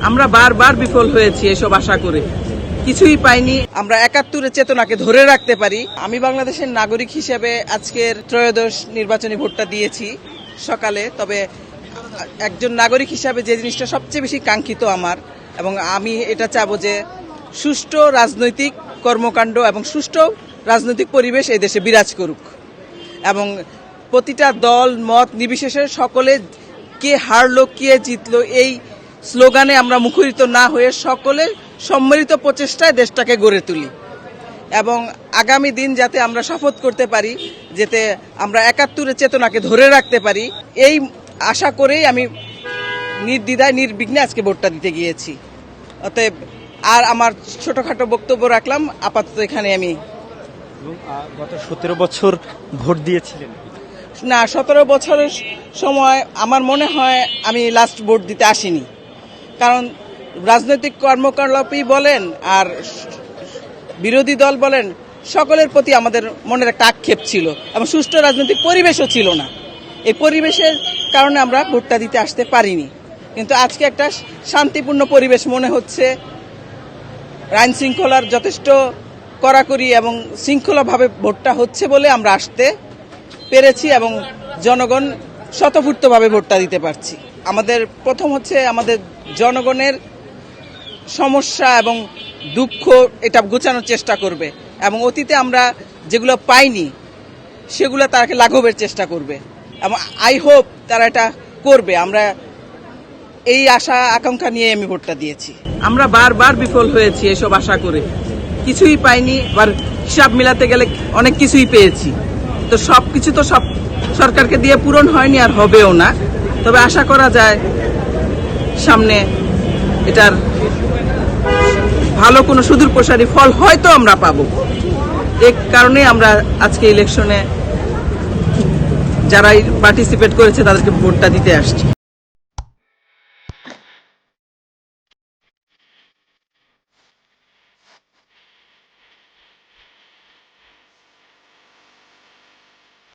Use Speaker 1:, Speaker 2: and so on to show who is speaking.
Speaker 1: আমরা বারবার বিফল হয়েছি এসব আশা করে, কিছুই পাইনি। আমরা ৭১-এর চেতনাকে ধরে রাখতে পারি। আমি বাংলাদেশের নাগরিক হিসেবে আজকের ত্রয়োদশ নির্বাচনী ভোটটা দিয়েছি সকালে। তবে একজন নাগরিক হিসাবে যে জিনিসটা সবচেয়ে বেশি কাঙ্ক্ষিত আমার, এবং আমি এটা চাবো যে সুষ্ঠু রাজনৈতিক কর্মকাণ্ড এবং সুষ্ঠু রাজনৈতিক পরিবেশ এই দেশে বিরাজ করুক, এবং প্রতিটা দল মত নির্বিশেষে সকলে কে হারলো কে জিতলো এই স্লোগানে আমরা মুখরিত না হয়ে সকলে সম্মিলিত প্রচেষ্টায় দেশটাকে গড়ে তুলি, এবং আগামী দিন যাতে আমরা শপথ করতে পারি, যাতে আমরা ৭১-এর চেতনাকে ধরে রাখতে পারি, এই আশা করেই আমি নির্দ্বিধায় নির্বিঘ্নে আজকে ভোটটা দিতে গিয়েছি। অতএব আর আমার ছোটখাটো বক্তব্য রাখলাম, আপাতত এখানে আমি।
Speaker 2: গত ১৭ বছর ভোট দিয়েছিলেন
Speaker 1: না, ১৭ বছরের সময় আমার মনে হয় আমি লাস্ট ভোট দিতে আসিনি, কারণ রাজনৈতিক কর্মকলাপই বলেন আর বিরোধী দল বলেন, সকলের প্রতি আমাদের মনের একটা আক্ষেপ ছিল এবং সুষ্ঠু রাজনৈতিক পরিবেশও ছিল না। এই পরিবেশের কারণে আমরা ভোটটা দিতে আসতে পারিনি। কিন্তু আজকে একটা শান্তিপূর্ণ পরিবেশ মনে হচ্ছে, আইন শৃঙ্খলার যথেষ্ট কড়াকড়ি এবং শৃঙ্খলাভাবে ভোটটা হচ্ছে বলে আমরা আসতে পেরেছি এবং জনগণ স্বতঃস্ফূর্তভাবে ভোটটা দিতে পারছি। আমাদের প্রথম হচ্ছে আমাদের জনগণের সমস্যা এবং দুঃখ এটা গোছানোর চেষ্টা করবে, এবং অতীতে আমরা যেগুলো পাইনি সেগুলো তাকে লাঘবের চেষ্টা করবে, এবং আই হোপ তারা এটা করবে। আমরা এই আশা আকাঙ্ক্ষা নিয়ে আমি ভোটটা দিয়েছি। আমরা বারবার বিফল হয়েছি এসব আশা করে, কিছুই পাইনি। আবার হিসাব মিলাতে গেলে অনেক কিছুই পেয়েছি, তো সবকিছু তো সব সরকারকে দিয়ে পূরণ হয়নি আর হবেও না। তবে আশা করা যায় সামনে এটার ভালো কোনো সুদূর প্রসারী ফল হয়তো আমরা পাবো। এই কারণে আমরা আজকে ইলেকশনে যারা পার্টিসিপেট করেছে তাদেরকে ভোটটা দিতে আসছি।